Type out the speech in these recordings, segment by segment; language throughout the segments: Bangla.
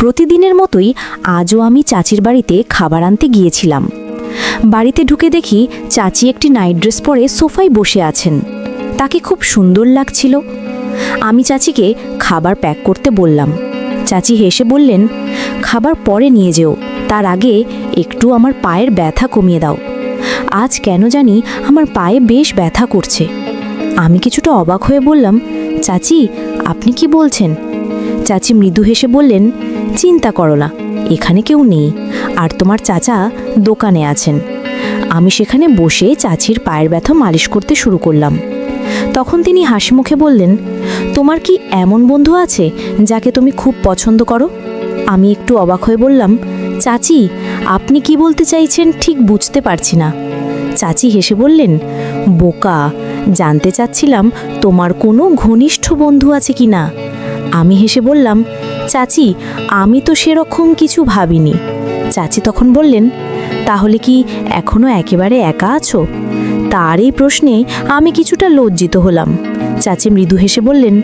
প্রতিদিনের মতোই আজও আমি চাচির বাড়িতে খাবার আনতে গিয়েছিলাম। বাড়িতে ঢুকে দেখি চাচি একটি নাইট ড্রেস পরে সোফায় বসে আছেন। তাকে খুব সুন্দর লাগছিল। আমি চাচিকে খাবার প্যাক করতে বললাম। চাচি হেসে বললেন, খাবার পরে নিয়ে যেও, তার আগে একটু আমার পায়ের ব্যথা কমিয়ে দাও। আজ কেন জানি আমার পায়ে বেশ ব্যথা করছে। আমি কিছুটা অবাক হয়ে বললাম, চাচি আপনি কি বলছেন? চাচি মৃদু হেসে বললেন, চিন্তা করো না, এখানে কেউ নেই, আর তোমার চাচা দোকানে আছেন। আমি সেখানে বসে চাচির পায়ের ব্যথা মালিশ করতে শুরু করলাম। তখন তিনি হাসি মুখে বললেন, তোমার কি এমন বন্ধু আছে যাকে তুমি খুব পছন্দ করো? আমি একটু অবাক হয়ে বললাম, চাচি আপনি কি বলতে চাইছেন ঠিক বুঝতে পারছি না। চাচি হেসে বললেন, বোকা, জানতে চাচ্ছিলাম তোমার কোনো ঘনিষ্ঠ বন্ধু আছে কি না। আমি হেসে বললাম, চাচি আমি তো সেরকম কিছু ভাবিনি। চাচি তখন বললেন, তাহলে কি এখনো একেবারে একা আছো? তার এই প্রশ্নে আমি কিছুটা লজ্জিত হলাম। চাচি মৃদু হেসে বললেন,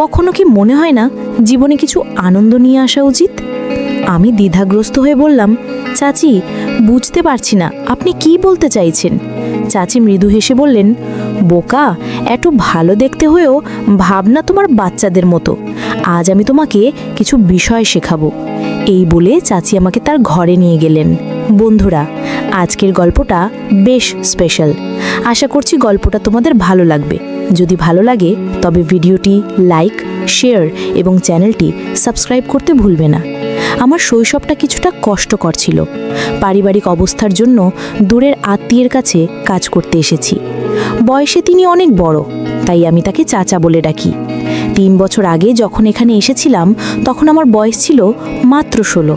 কখনো কি মনে হয় না জীবনে কিছু আনন্দ নিয়ে আসা উচিত? আমি দ্বিধাগ্রস্ত হয়ে বললাম, চাচি বুঝতে পারছি না আপনি কি বলতে চাইছেন। চাচি মৃদু হেসে বললেন, বোকা, একটু ভালো দেখতে হয়েও ভাবনা তোমার বাচ্চাদের মতো। আজ আমি তোমাকে কিছু বিষয় শেখাবো। এই বলে চাচি আমাকে তার ঘরে নিয়ে গেলেন। বন্ধুরা, আজকের গল্পটা বেশ স্পেশাল। আশা করছি গল্পটা তোমাদের ভালো লাগবে। যদি ভালো লাগে তবে ভিডিওটি লাইক, শেয়ার এবং চ্যানেলটি সাবস্ক্রাইব করতে ভুলবে না। আমার শৈশবটা কিছুটা কষ্টকর ছিল। পারিবারিক অবস্থার জন্য দূরের আত্মীয়ের কাছে কাজ করতে এসেছি। বয়সে তিনি অনেক বড়, তাই আমি তাকে চাচা বলে ডাকি। 3 বছর আগে যখন এখানে এসেছিলাম তখন আমার বয়স ছিল মাত্র 16।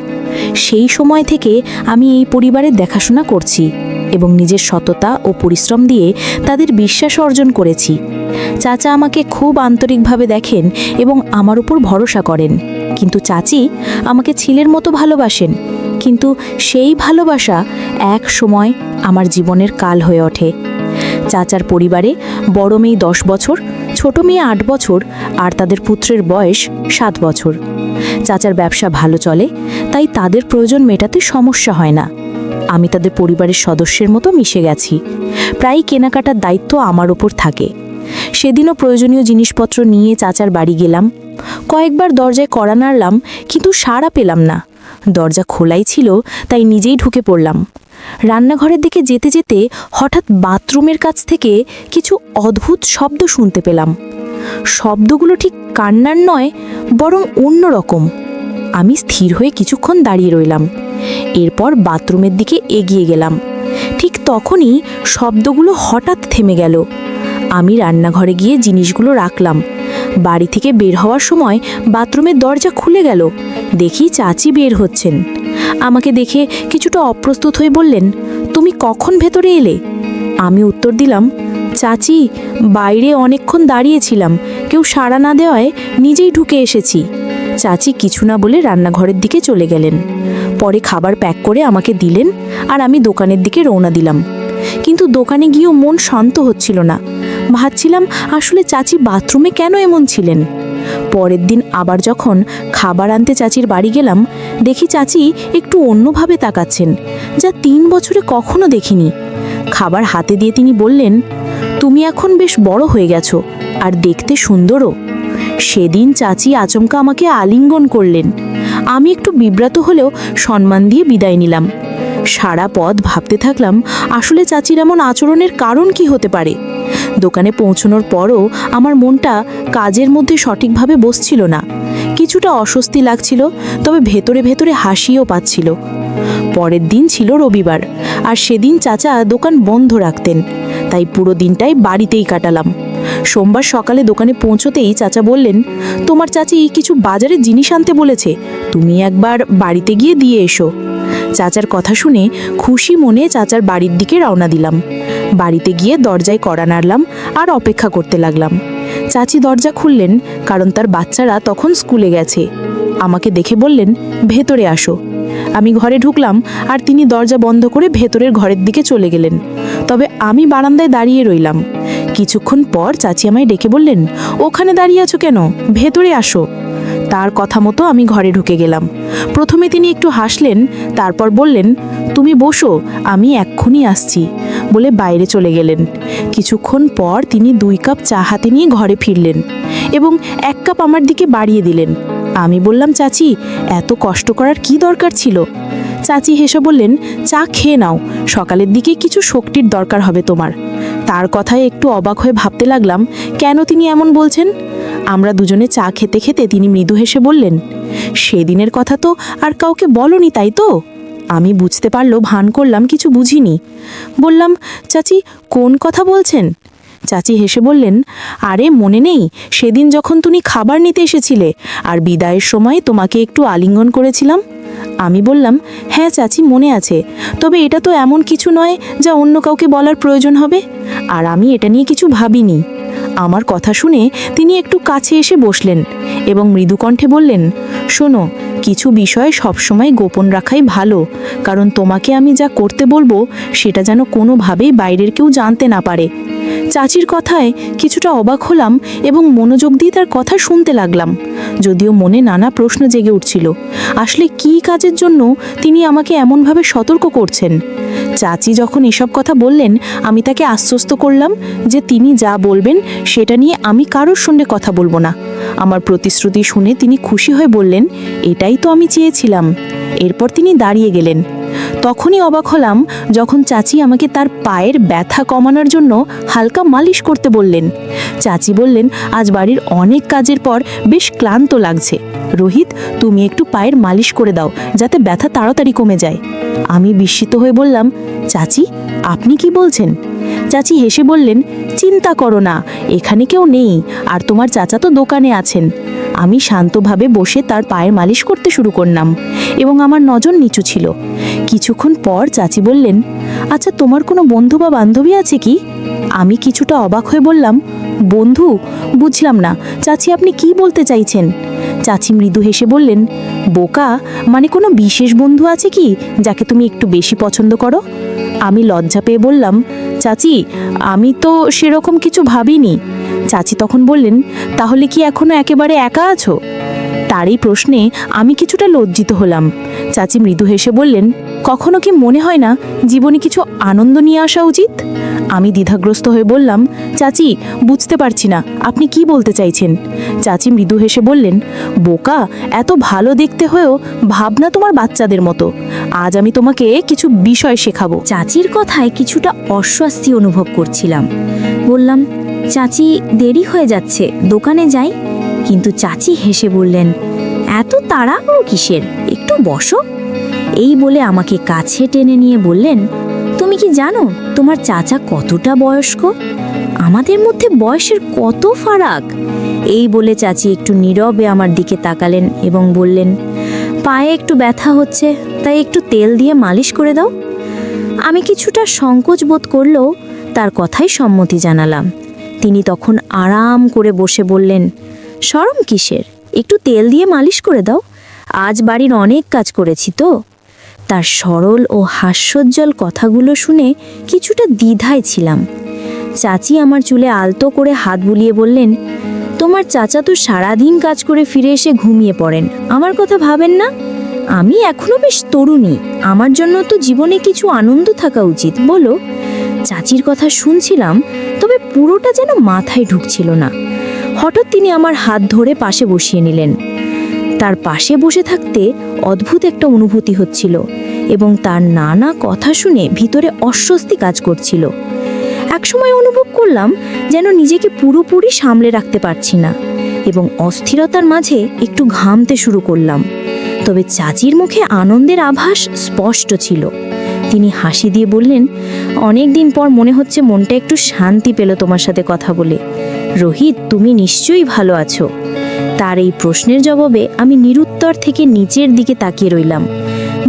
সেই সময় থেকে আমি এই পরিবারের দেখাশোনা করছি এবং নিজের সততা ও পরিশ্রম দিয়ে তাদের বিশ্বাস অর্জন করেছি। চাচা আমাকে খুব আন্তরিকভাবে দেখেন এবং আমার উপর ভরসা করেন। কিন্তু চাচি আমাকে ছেলের মতো ভালোবাসেন। কিন্তু সেই ভালোবাসা এক সময় আমার জীবনের কাল হয়ে ওঠে। চাচার পরিবারে বড় মেয়ে 10 বছর, ছোট মেয়ে 8 বছর আর তাদের পুত্রের বয়স 7 বছর। চাচার ব্যবসা ভালো চলে, তাই তাদের প্রয়োজন মেটাতে সমস্যা হয় না। আমি তাদের পরিবারের সদস্যের মতো মিশে গেছি। প্রায় কেনাকাটার দায়িত্ব আমার ওপর থাকে। সেদিনও প্রয়োজনীয় জিনিসপত্র নিয়ে চাচার বাড়ি গেলাম। কয়েকবার দরজায় কড়া নাড়লাম, কিন্তু সাড়া পেলাম না। দরজা খোলাই ছিল, তাই নিজেই ঢুকে পড়লাম। রান্নাঘরের দিকে যেতে যেতে হঠাৎ বাথরুমের কাছ থেকে কিছু অদ্ভুত শব্দ শুনতে পেলাম। শব্দগুলো ঠিক কান্নার নয়, বরং অন্যরকম। আমি স্থির হয়ে কিছুক্ষণ দাঁড়িয়ে রইলাম। এরপর বাথরুমের দিকে এগিয়ে গেলাম। ঠিক তখনই শব্দগুলো হঠাৎ থেমে গেল। আমি রান্নাঘরে গিয়ে জিনিসগুলো রাখলাম। বাড়ি থেকে বের হওয়ার সময় বাথরুমের দরজা খুলে গেল। দেখি চাচি বের হচ্ছেন। আমাকে দেখে কিছুটা অপ্রস্তুত হয়ে বললেন, তুমি কখন ভেতরে এলে? আমি উত্তর দিলাম, চাচি বাইরে অনেকক্ষণ দাঁড়িয়েছিলাম, কেউ সাড়া না দেওয়ায় নিজেই ঢুকে এসেছি। চাচি কিছু না বলে রান্নাঘরের দিকে চলে গেলেন। পরে খাবার প্যাক করে আমাকে দিলেন আর আমি দোকানের দিকে রওনা দিলাম। কিন্তু দোকানে গিয়েও মন শান্ত হচ্ছিল না। ভাবছিলাম আসলে চাচি বাথরুমে কেন এমন ছিলেন। পরের দিন আবার যখন খাবার আনতে চাচির বাড়ি গেলাম, দেখি চাচি একটু অন্যভাবে তাকাচ্ছেন, যা 3 বছরে কখনো দেখিনি। খাবার হাতে দিয়ে তিনি বললেন, তুমি এখন বেশ বড় হয়ে গেছো আর দেখতে সুন্দরও। সেদিন চাচি আচমকা আমাকে আলিঙ্গন করলেন। আমি একটু বিব্রত হলেও সম্মান দিয়ে বিদায় নিলাম। সারা পথ ভাবতে থাকলাম আসলে চাচির এমন আচরণের কারণ কি হতে পারে। দোকানে পৌঁছানোর পরও আমার মনটা কাজের মধ্যে সঠিকভাবে বসছিল না। কিছুটা অস্বস্তি লাগছিল, তবে ভেতরে ভেতরে হাসিও পাচ্ছিল। পরের দিন ছিল রবিবার, আর সেদিন চাচা দোকান বন্ধ রাখতেন, তাই পুরো দিনটাই বাড়িতেই কাটালাম। সোমবার সকালে দোকানে পৌঁছতেই চাচা বললেন, তোমার চাচি কিছু বাজারে জিনিস আনতে বলেছে, তুমি একবার বাড়িতে গিয়ে দিয়ে এসো। চাচার কথা শুনে খুশি মনে চাচার বাড়ির দিকে রওনা দিলাম। বাড়িতে গিয়ে দরজায় কড়া নাড়লাম আর অপেক্ষা করতে লাগলাম। চাচি দরজা খুললেন, কারণ তার বাচ্চারা তখন স্কুলে গেছে। আমাকে দেখে বললেন, ভেতরে আসো। আমি ঘরে ঢুকলাম আর তিনি দরজা বন্ধ করে ভেতরের ঘরের দিকে চলে গেলেন। তবে আমি বারান্দায় দাঁড়িয়ে রইলাম। কিছুক্ষণ পর চাচি আমায় ডেকে বললেন, ওখানে দাঁড়িয়ে আছো কেন? ভেতরে আসো। তার কথা মতো আমি ঘরে ঢুকে গেলাম। প্রথমে তিনি একটু হাসলেন, তারপর বললেন, তুমি বসো, আমি এক্ষুনি আসছি, বলে বাইরে চলে গেলেন। কিছুক্ষণ পর তিনি 2 কাপ চা হাতে নিয়ে ঘরে ফিরলেন এবং 1 কাপ আমার দিকে বাড়িয়ে দিলেন। আমি বললাম, চাচি, এত কষ্ট করার কি দরকার ছিল? চাচি হেসে বললেন, চা খেয়ে নাও, সকালের দিকে কিছু শক্তির দরকার হবে তোমার। তার কথায় একটু অবাক হয়ে ভাবতে লাগলাম, কেন তিনি এমন বলছেন। আমরা দুজনে চা খেতে খেতে তিনি মৃদু হেসে বললেন, সেদিনের কথা তো আর কাউকে বলনি, তাই তো? আমি বুঝতে পারলো ভান করলাম কিছু বুঝিনি। বললাম, চাচি, কোন কথা বলছেন? চাচি হেসে বললেন, আরে মনে নেই সেদিন যখন তুমি খাবার নিতে এসেছিলে আর বিদায়ের সময় তোমাকে একটু আলিঙ্গন করেছিলাম? আমি বললাম, হ্যাঁ চাচি, মনে আছে, তবে এটা তো এমন কিছু নয় যা অন্য কাউকে বলার প্রয়োজন হবে, আর আমি এটা নিয়ে কিছু ভাবিনি। আমার কথা শুনে তিনি একটু কাছে এসে বসলেন এবং মৃদু কণ্ঠে বললেন, শোনো, কিছু বিষয় সবসময় গোপন রাখাই ভালো, কারণ তোমাকে আমি যা করতে বলবো সেটা যেন কোনোভাবেই বাইরের কেউ জানতে না পারে। চাচির কথায় কিছুটা অবাক হলাম এবং মনোযোগ দিয়ে তার কথা শুনতে লাগলাম, যদিও মনে নানা প্রশ্ন জেগে উঠছিল। আসলে কী কাজের জন্য তিনি আমাকে এমনভাবে সতর্ক করছেন? চাচি যখন এসব কথা বললেন, আমি তাকে আশ্বস্ত করলাম যে তিনি যা বলবেন সেটা নিয়ে আমি কারোর সঙ্গে কথা বলবো না। আমার প্রতিশ্রুতি শুনে তিনি খুশি হয়ে বললেন, এটাই তো আমি চেয়েছিলাম। এরপর তিনি দাঁড়িয়ে গেলেন। তখনই অবাক হলাম যখন চাচি আমাকে তার পায়ের ব্যথা কমানোর জন্য হালকা মালিশ করতে বললেন। চাচি বললেন, আজ বাড়ির অনেক কাজের পর বেশ ক্লান্ত লাগছে, রোহিত, তুমি একটু পায়ের মালিশ করে দাও যাতে ব্যথা তাড়াতাড়ি কমে যায়। আমি বিস্মিত হয়ে বললাম, চাচি, আপনি কি বলছেন? চাচি হেসে বললেন, চিন্তা করো না, এখানে কেউ নেই, আর তোমার চাচা তো দোকানে আছেন। আমি শান্তভাবে বসে তার পায়ের মালিশ করতে শুরু করলাম এবং আমার নজর নিচু ছিল। কিছুক্ষণ পর চাচি বললেন, আচ্ছা, তোমার কোনো বন্ধু বা বান্ধবী আছে কি? আমি কিছুটা অবাক হয়ে বললাম, বন্ধু? বুঝলাম না চাচি, আপনি কি বলতে চাইছেন? চাচি মৃদু হেসে বললেন, বোকা, মানে কোনো বিশেষ বন্ধু আছে কি যাকে তুমি একটু বেশি পছন্দ করো? আমি লজ্জা পেয়ে বললাম, চাচি, আমি তো সেরকম কিছু ভাবিনি। চাচি তখন বললেন, তাহলে কি এখনো একেবারে একা আছো? তার এই প্রশ্নে আমি কিছুটা লজ্জিত হলাম। চাচি মৃদু হেসে বললেন, কখনো কি মনে হয় না জীবনে কিছু আনন্দ নিয়ে আসা উচিত? আমি দ্বিধাগ্রস্ত হয়ে বললাম, চাচি, বুঝতে পারছি না আপনি কি বলতে চাইছেন। চাচি মৃদু হেসে বললেন, বোকা, এত ভালো দেখতে হয়েও ভাবনা তোমার বাচ্চাদের মতো। আজ আমি তোমাকে কিছু বিষয় শেখাবো। চাচির কথায় কিছুটা অস্বস্তি অনুভব করছিলাম। বললাম, চাচি, দেরি হয়ে যাচ্ছে, দোকানে যাই। কিন্তু চাচি হেসে বললেন, এত তাড়াহুড়ো কিসের, একটু বসো। এই বলে আমাকে কাছে টেনে নিয়ে বললেন, তুমি কি জানো তোমার চাচা কতটা বয়স্ক? আমাদের মধ্যে বয়সের কত ফারাক। এই বলে চাচি একটু নীরবে আমার দিকে তাকালেন এবং বললেন, পায়ে একটু ব্যথা হচ্ছে, তাই একটু তেল দিয়ে মালিশ করে দাও। আমি কিছুটা সংকোচ বোধ করলেও তার কথাই সম্মতি জানালাম। তিনি তখন আরাম করে বসে বললেন, শরম কিসের, একটু তেল দিয়ে মালিশ করে দাও, আজ বাড়ির অনেক কাজ করেছি তো। তার সরল ও হাস্যোজ্জ্বল কথাগুলো শুনে কিছুটা দ্বিধায় ছিলাম। চাচি আমার চুলে আলতো করে হাত বুলিয়ে বললেন, তোমার চাচা তো সারাদিন কাজ করে ফিরে এসে ঘুমিয়ে পড়েন, আমার কথা ভাবেন না? আমি এখনো বেশ তরুণী, আমার জন্য তো জীবনে কিছু আনন্দ থাকা উচিত, বলো। চাচির কথা শুনছিলাম, তবে পুরোটা যেন মাথায় ঢুকছিল না। হঠাৎ তিনি আমার হাত ধরে পাশে বসিয়ে নিলেন। তার পাশে বসে থাকতে অদ্ভুত একটা অনুভূতি হচ্ছিল এবং তার নানা কথা শুনে ভিতরে অস্বস্তি কাজ করছিল। একসময় অনুভব করলাম যেন নিজেকে পুরোপুরি সামলে রাখতে পারছি না এবং অস্থিরতার মাঝে একটু ঘামতে শুরু করলাম। তবে চাচির মুখে আনন্দের আভাস স্পষ্ট ছিল। তিনি হাসি দিয়ে বললেন, অনেক দিন পর মনে হচ্ছে মনটা একটু শান্তি পেল তোমার সাথে কথা বলে। রোহিত, তুমি নিশ্চয়ই ভালো আছো? তার এই প্রশ্নের জবাবে আমি নিরুত্তর থেকে নিচের দিকে তাকিয়ে রইলাম।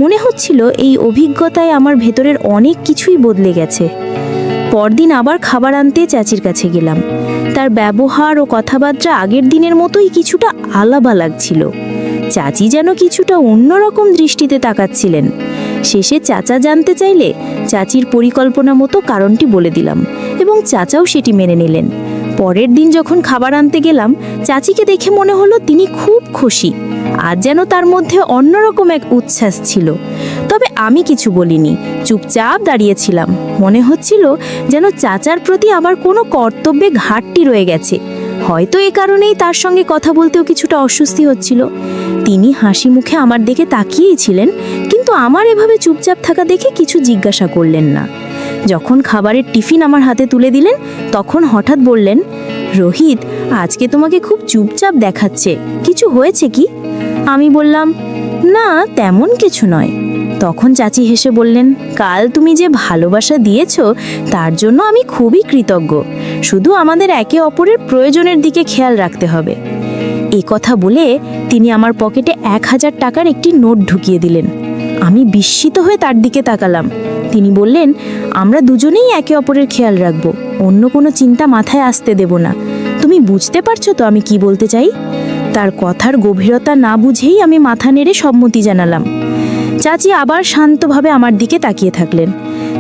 মনে হচ্ছিল এই অভিজ্ঞতায় আমার ভেতরের অনেক কিছুই বদলে গেছে। পরদিন আবার খাবার আনতে চাচির কাছে গেলাম। তার ব্যবহার ও কথাবার্তা আগের দিনের মতোই কিছুটা আলাদা লাগছিল। চাচি যেন কিছুটা অন্যরকম দৃষ্টিতে তাকাচ্ছিলেন। শেষে চাচা জানতে চাইলে চাচির পরিকল্পনা মতো কারণটি বলে দিলাম এবং চাচাও সেটি মেনে নিলেন। পরের দিন যখন খাবার আনতে গেলাম, চাচিকে দেখে মনে হলো তিনি খুব খুশি। আজ যেন তার মধ্যে অন্যরকম এক উচ্ছ্বাস ছিল। তবে আমি কিছু বলিনি, চুপচাপ দাঁড়িয়েছিলাম। মনে হচ্ছিল যেন চাচার প্রতি আবার কোনো কর্তব্যে ঘাটতি রয়ে গেছে। হয়তো এ কারণেই তার সঙ্গে কথা বলতেও কিছুটা অস্বস্তি হচ্ছিল। তিনি হাসি মুখে আমার দিকে তাকিয়েই ছিলেন, কিন্তু আমার এভাবে চুপচাপ থাকা দেখে কিছু জিজ্ঞাসা করলেন না। যখন খাবারের টিফিন আমার হাতে তুলে দিলেন, তখন হঠাৎ বললেন, রোহিত, আজকে তোমাকে খুব চুপচাপ দেখাচ্ছে, কিছু হয়েছে কি? আমি বললাম, না, তেমন কিছু নয়। তখন চাচি হেসে বললেন, কাল তুমি যে ভালোবাসা দিয়েছো তার জন্য আমি খুবই কৃতজ্ঞ। শুধু আমাদের একে অপরের প্রয়োজনের দিকে খেয়াল রাখতে হবে। এই কথা বলে তিনি আমার পকেটে 1000 টাকার একটি নোট ঢুকিয়ে দিলেন। আমি বিস্মিত হয়ে তার দিকে তাকালাম। তিনি বললেন, আমরা দুজনেই একে অপরের খেয়াল রাখব, অন্য কোনো চিন্তা মাথায় আসতে দেব না। তুমি বুঝতে পারছো তো আমি কি বলতে চাই? তার কথার গভীরতা না বুঝেই আমি মাথা নেড়ে সম্মতি জানালাম। চাচি আবার শান্তভাবে আমার দিকে তাকিয়ে থাকলেন।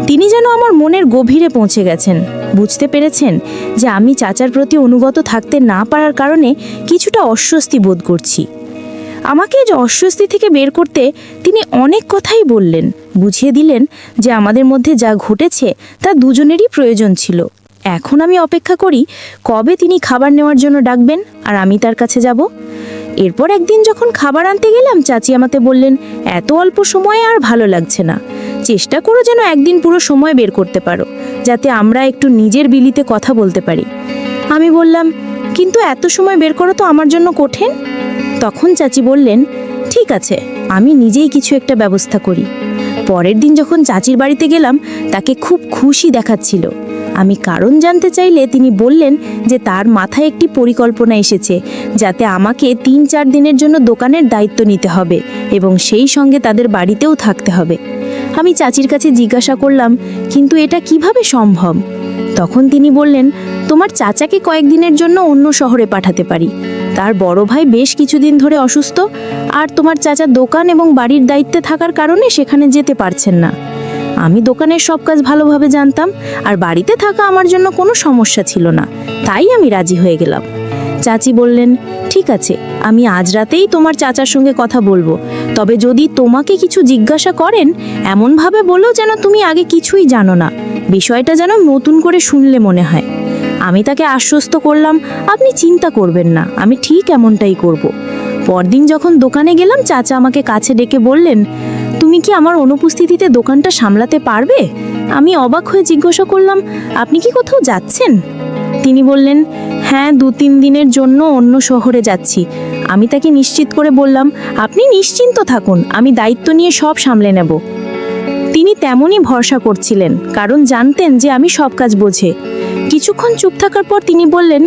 তিনি যেন আমার মনের গভীরে পৌঁছে গেছেন, বুঝতে পেরেছেন যে আমি চাচার প্রতি অনুগত থাকতে না পারার কারণে কিছুটা অস্বস্তি বোধ করছি। আমাকে যে অস্বস্তি থেকে বের করতে তিনি অনেক কথাই বললেন, বুঝিয়ে দিলেন যে আমাদের মধ্যে যা ঘটেছে তা দুজনেরই প্রয়োজন ছিল। এখন আমি অপেক্ষা করি কবে তিনি খাবার নেওয়ার জন্য ডাকবেন আর আমি তার কাছে যাব। এরপর একদিন যখন খাবার আনতে গেলাম, চাচি আমাকে বললেন, এত অল্প সময়ে আর ভালো লাগছে না, চেষ্টা করো যেন একদিন পুরো সময় বের করতে পারো, যাতে আমরা একটু নিজের বিলিতে কথা বলতে পারি। আমি বললাম, কিন্তু এত সময় বের করা তো আমার জন্য কঠিন। তখন চাচি বললেন, ঠিক আছে, আমি নিজেই কিছু একটা ব্যবস্থা করি। পরের দিন যখন চাচির বাড়িতে গেলাম, তাকে খুব খুশি দেখাচ্ছিল। আমি কারণ জানতে চাইলে তিনি বললেন যে তার মাথায় একটি পরিকল্পনা এসেছে, যাতে আমাকে 3-4 দিনের জন্য দোকানের দায়িত্ব নিতে হবে এবং সেই সঙ্গে তাদের বাড়িতেও থাকতে হবে। আমি চাচির কাছে জিজ্ঞাসা করলাম, কিন্তু এটা কিভাবে সম্ভব? তখন তিনি বললেন, তোমার চাচাকে কয়েকদিনের জন্য অন্য শহরে পাঠাতে পারি। তার বড় ভাই বেশ কিছুদিন ধরে অসুস্থ, আর তোমার চাচা দোকান এবং বাড়ির দায়িত্বে থাকার কারণে সেখানে যেতে পারছেন না। আমি দোকানের সব কাজ ভালোভাবে জানতাম, আর বাড়িতে থাকা আমার জন্য কোনো সমস্যা ছিল না, তাই আমি রাজি হয়ে গেলাম। চাচি বললেন, ঠিক আছে, আমি আজ রাতেই তোমার চাচার সঙ্গে কথা বলবো। তবে যদি তোমাকে কিছু জিজ্ঞাসা করেন, এমনভাবে বলো যেন তুমি আগে কিছুই জানো না, বিষয়টা যেন নতুন করে শুনলে মনে হয়। আমি তাকে আশ্বস্ত করলাম, আপনি চিন্তা করবেন না, আমি ঠিক এমনটাই করব। পরদিন যখন দোকানে গেলাম, চাচা আমাকে কাছে ডেকে বললেন, তুমি কি আমার অনুপস্থিতিতে দোকানটা সামলাতে পারবে? আমি অবাক হয়ে জিজ্ঞাসা করলাম, আপনি কি কোথাও যাচ্ছেন? তিনি বললেন, হ্যাঁ, 2-3 দিনের জন্য অন্য শহরে যাচ্ছি। আমি তাকে নিশ্চিত করে বললাম, আপনি নিশ্চিন্ত থাকুন, আমি দায়িত্ব নিয়ে সব সামলে নেব। তিনি তেমনই ভরসা করছিলেন, কারণ জানতেন যে আমি সব কাজ বোঝে। কিছুক্ষণ চুপ থাকার পর তিনি বললেন,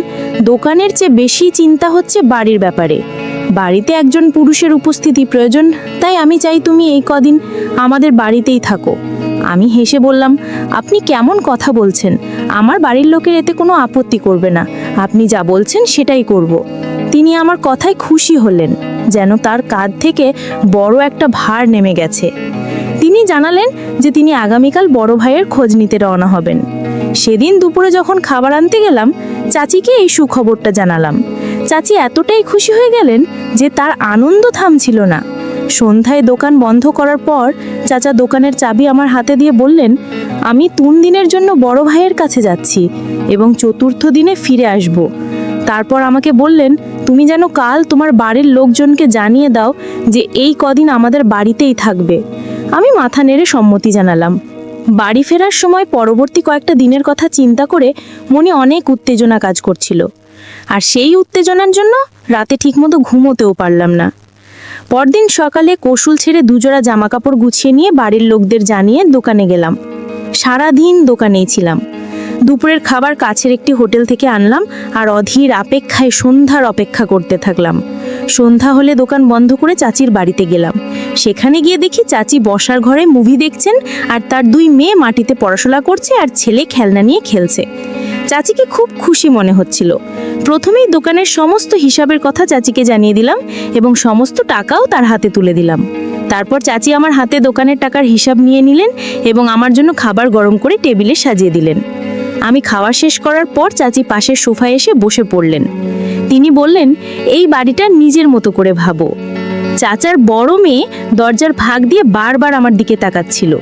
দোকানের চেয়ে বেশি চিন্তা হচ্ছে বাড়ির ব্যাপারে। বাড়িতে একজন পুরুষের উপস্থিতি প্রয়োজন, তাই আমি চাই তুমি এই কদিন আমাদের বাড়িতেই থাকো। আমি হেসে বললাম, আপনি কেমন কথা বলছেন? আমার বাড়ির লোকের এতে কোনো আপত্তি করবে না, আপনি যা বলছেন সেটাই করব। তিনি আমার কথায় খুশি হলেন, যেন তার কাঁধ থেকে বড় একটা ভার নেমে গেছে। তিনি জানালেন যে তিনি আগামীকাল বড় ভাইয়ের খোঁজ নিতে রওনা হবেন। সেদিন দুপুরে যখন খাবার আনতে গেলাম, চাচিকে এই সুখবরটা জানালাম। চাচি এতটাই খুশি হয়ে গেলেন যে তার আনন্দ থামছিল না। সন্ধ্যায় দোকান বন্ধ করার পর চাচা দোকানের চাবি আমার হাতে দিয়ে বললেন, আমি 3 দিনের জন্য বড় ভাইয়ের কাছে যাচ্ছি এবং 4র্থ দিনে ফিরে আসব। তারপর আমাকে বললেন, তুমি যেন কাল তোমার বাড়ির লোকজনকে জানিয়ে দাও যে এই কদিন আমাদের বাড়িতেই থাকবে। আমি মাথা নেড়ে সম্মতি জানালাম। বাড়ি ফেরার সময় পরবর্তী কয়েকটা দিনের কথা চিন্তা করে মনে অনেক উত্তেজনা কাজ করছিল, আর সেই উত্তেজনার জন্য রাতে ঠিকমতো ঘুমোতেও পারলাম না। পরদিন সকালে কৌশল ছেড়ে 2 জোড়া জামাকাপড় গুছিয়ে নিয়ে বাড়ির লোকদের জানিয়ে দোকানে গেলাম। সারাদিন দোকানেই ছিলাম। দুপুরের খাবার কাছের একটি হোটেল থেকে আনলাম, আর অধীর অপেক্ষায় সন্ধ্যার অপেক্ষা করতে থাকলাম। সন্ধ্যা হলে দোকান বন্ধ করে চাচির বাড়িতে গেলাম। সেখানে গিয়ে দেখি চাচি বসার ঘরে মুভি দেখছেন, আর তার 2 মেয়ে মাটিতে পড়াশোনা করছে, আর ছেলে খেলনা নিয়ে খেলছে। চাচিকে খুব খুশি মনে হচ্ছিল। প্রথমেই দোকানের সমস্ত হিসাবের কথা চাচিকে জানিয়ে দিলাম এবং সমস্ত টাকাও তার হাতে তুলে দিলাম। তারপর চাচি আমার হাতে দোকানের টাকার হিসাব নিয়ে নিলেন এবং আমার জন্য খাবার গরম করে টেবিলে সাজিয়ে দিলেন। আমি খাওয়া শেষ করার পর চাচি পাশের সোফায় এসে বসে পড়লেন। তিনি বললেন, এই বাড়িটা নিজের মতো করে ভাবো। চাচার বড় মেয়ে দরজার ফাঁক দিয়ে বারবার আমার দিকে তাকাচ্ছিল।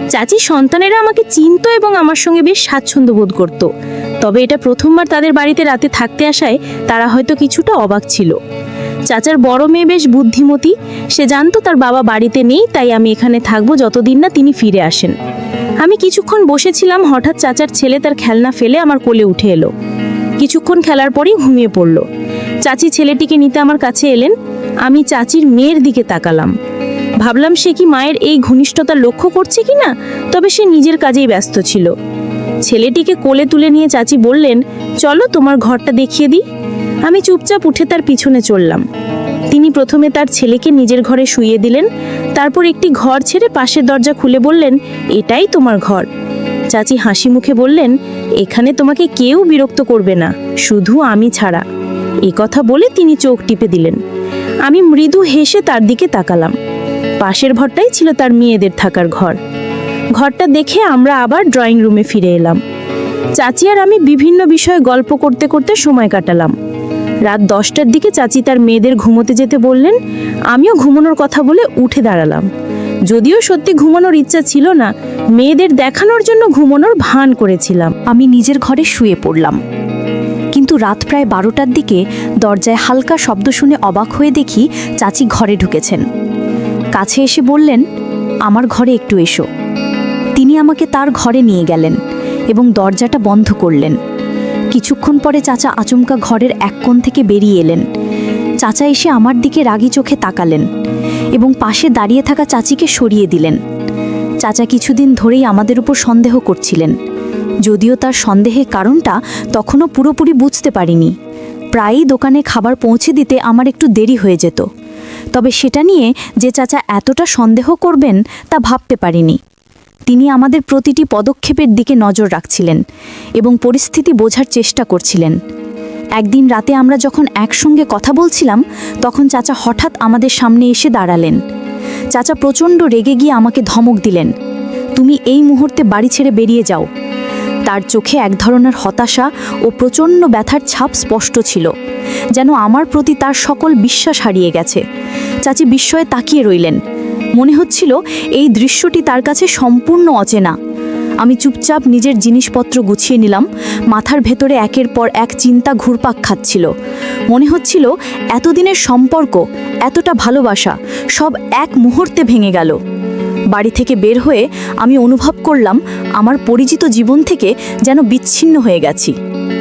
চাচি সন্তানেরা আমাকে চিনতো এবং আমার সঙ্গে বেশ স্বাচ্ছন্দ্য বোধ করত। তবে এটা প্রথমবার তাদের বাড়িতে রাতে থাকতে আসায় তারা হয়তো কিছুটা অবাক ছিল। চাচার বড় মেয়ে বেশ বুদ্ধিমতী। সে জানতো তার বাবা বাড়িতে নেই, তাই আমি এখানে থাকবো যতদিন না তিনি ফিরে আসেন। আমি কিছুক্ষণ বসেছিলাম, হঠাৎ চাচার ছেলে তার খেলনা ফেলে আমার কোলে উঠে এলো। কিছুক্ষণ খেলার পরই ঘুমিয়ে পড়ল। চাচি ছেলেটিকে নিতে আমার কাছে এলেন। আমি চাচির মেয়ের দিকে তাকালাম। ভাবলাম সে কি মায়ের এই ঘনিষ্ঠতা লক্ষ্য করছে কিনা, তবে সে নিজের কাজেই ব্যস্ত ছিল। ছেলেটিকে কোলে তুলে নিয়ে চাচি বললেন, চলো তোমার ঘরটা দেখিয়ে দিই। আমি চুপচাপ উঠে তার পিছনে চললাম। তিনি প্রথমে তার ছেলেকে নিজের ঘরে শুইয়ে দিলেন, তারপর একটি ঘর ছেড়ে পাশের দরজা খুলে বললেন, এটাই তোমার ঘর। চাচি হাসি মুখে বললেন, এখানে তোমাকে কেউ বিরক্ত করবে না, শুধু আমি ছাড়া। এই কথা বলে তিনি চোখ টিপে দিলেন। আমি মৃদু হেসে তার দিকে তাকালাম। পাশের ঘরটাই ছিল তার মেয়েদের থাকার ঘর। ঘরটা দেখে আমরা আবার ড্রয়িং রুমে ফিরে এলাম। চাচি আর আমি বিভিন্ন বিষয়ে গল্প করতে করতে সময় কাটালাম। রাত 10টার দিকে চাচি তার মেয়েদের ঘুমোতে যেতে বললেন। আমিও ঘুমানোর কথা বলে উঠে দাঁড়ালাম। যদিও সত্যি ঘুমানোর ইচ্ছা ছিল না, মেয়েদের দেখানোর জন্য ঘুমানোর ভান করেছিলাম। আমি নিজের ঘরে শুয়ে পড়লাম। কিন্তু রাত প্রায় 12টার দিকে দরজায় হালকা শব্দ শুনে অবাক হয়ে দেখি চাচি ঘরে ঢুকেছেন। কাছে এসে বললেন, আমার ঘরে একটু এসো। তিনি আমাকে তার ঘরে নিয়ে গেলেন এবং দরজাটা বন্ধ করলেন। কিছুক্ষণ পরে চাচা আচমকা ঘরের এক কোণ থেকে বেরিয়ে এলেন। চাচা এসে আমার দিকে রাগী চোখে তাকালেন এবং পাশে দাঁড়িয়ে থাকা চাচিকে সরিয়ে দিলেন। চাচা কিছুদিন ধরেই আমাদের উপর সন্দেহ করছিলেন, যদিও তার সন্দেহের কারণটা তখনও পুরোপুরি বুঝতে পারিনি। প্রায়ই দোকানে খাবার পৌঁছে দিতে আমার একটু দেরি হয়ে যেত, তবে সেটা নিয়ে যে চাচা এতটা সন্দেহ করবেন তা ভাবতে পারিনি। তিনি আমাদের প্রতিটি পদক্ষেপের দিকে নজর রাখছিলেন এবং পরিস্থিতি বোঝার চেষ্টা করছিলেন। একদিন রাতে আমরা যখন একসঙ্গে কথা বলছিলাম, তখন চাচা হঠাৎ আমাদের সামনে এসে দাঁড়ালেন। চাচা প্রচণ্ড রেগে গিয়ে আমাকে ধমক দিলেন, তুমি এই মুহূর্তে বাড়ি ছেড়ে বেরিয়ে যাও। তার চোখে এক ধরনের হতাশা ও প্রচণ্ড ব্যথার ছাপ স্পষ্ট ছিল, যেন আমার প্রতি তার সকল বিশ্বাস হারিয়ে গেছে। চাচি বিস্ময়ে তাকিয়ে রইলেন। মনে হচ্ছিল এই দৃশ্যটি তার কাছে সম্পূর্ণ অচেনা। আমি চুপচাপ নিজের জিনিসপত্র গুছিয়ে নিলাম। মাথার ভেতরে একের পর এক চিন্তা ঘুরপাক খাচ্ছিল। মনে হচ্ছিল এতদিনের সম্পর্ক, এতটা ভালোবাসা সব এক মুহূর্তে ভেঙে গেল। বাড়ি থেকে বের হয়ে আমি অনুভব করলাম আমার পরিচিত জীবন থেকে যেন বিচ্ছিন্ন হয়ে গেছি।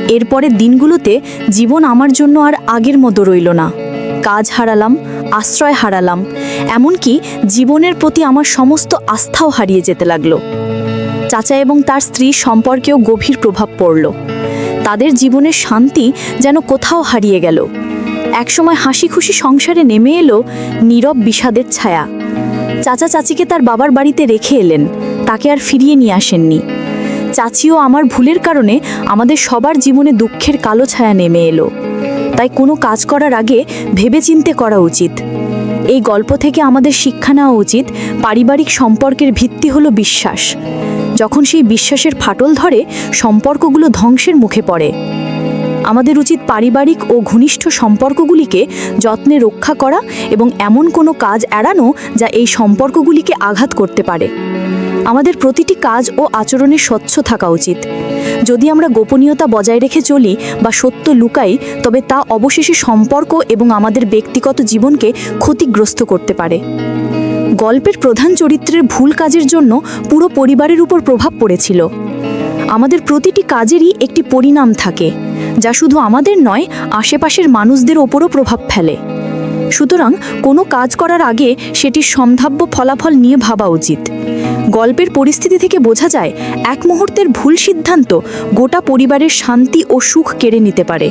এরপরের দিনগুলোতে জীবন আমার জন্য আর আগের মতো রইল না। কাজ হারালাম, আশ্রয় হারালাম, এমনকি জীবনের প্রতি আমার সমস্ত আস্থাও হারিয়ে যেতে লাগলো। চাচা এবং তার স্ত্রীর সম্পর্কেও গভীর প্রভাব পড়ল। তাদের জীবনের শান্তি যেন কোথাও হারিয়ে গেল। একসময় হাসি খুশি সংসারে নেমে এলো নীরব বিষাদের ছায়া। চাচা চাচিকে তার বাবার বাড়িতে রেখে এলেন, তাকে আর ফিরিয়ে নিয়ে আসেননি। চাচিও আমার ভুলের কারণে আমাদের সবার জীবনে দুঃখের কালো ছায়া নেমে এলো। তাই কোনো কাজ করার আগে ভেবেচিন্তে করা উচিত। এই গল্প থেকে আমাদের শিক্ষা নেওয়া উচিত, পারিবারিক সম্পর্কের ভিত্তি হলো বিশ্বাস। যখন সেই বিশ্বাসের ফাটল ধরে, সম্পর্কগুলো ধ্বংসের মুখে পড়ে। আমাদের উচিত পারিবারিক ও ঘনিষ্ঠ সম্পর্কগুলিকে যত্নে রক্ষা করা এবং এমন কোনো কাজ এড়ানো যা এই সম্পর্কগুলিকে আঘাত করতে পারে। আমাদের প্রতিটি কাজ ও আচরণে স্বচ্ছ থাকা উচিত। যদি আমরা গোপনীয়তা বজায় রেখে চলি বা সত্য লুকাই, তবে তা অবশেষে সম্পর্ক এবং আমাদের ব্যক্তিগত জীবনকে ক্ষতিগ্রস্ত করতে পারে। গল্পের প্রধান চরিত্রের ভুল কাজের জন্য পুরো পরিবারের উপর প্রভাব পড়েছিল। আমাদের প্রতিটি কাজেরই একটি পরিণাম থাকে, যা শুধু আমাদের নয়, আশেপাশের মানুষদের ওপরও প্রভাব ফেলে। সুতরাং কোনো কাজ করার আগে সেটির সম্ভাব্য ফলাফল নিয়ে ভাবা উচিত। গল্পের পরিস্থিতি থেকে বোঝা যায় এক মুহূর্তের ভুল সিদ্ধান্ত গোটা পরিবারের শান্তি ও সুখ কেড়ে নিতে পারে।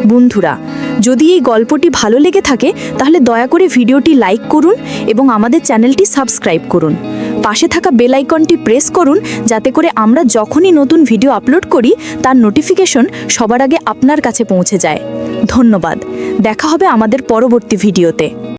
বন্ধুরা, যদি এই গল্পটি ভালো লেগে থাকে তাহলে দয়া করে ভিডিওটি লাইক করুন এবং আমাদের চ্যানেলটি সাবস্ক্রাইব করুন। পাশে থাকা বেল আইকনটি প্রেস করুন, যাতে করে আমরা যখনই নতুন ভিডিও আপলোড করি তার নোটিফিকেশন সবার আগে আপনার কাছে পৌঁছে যায়। ধন্যবাদ। দেখা হবে আমাদের পরবর্তী ভিডিওতে।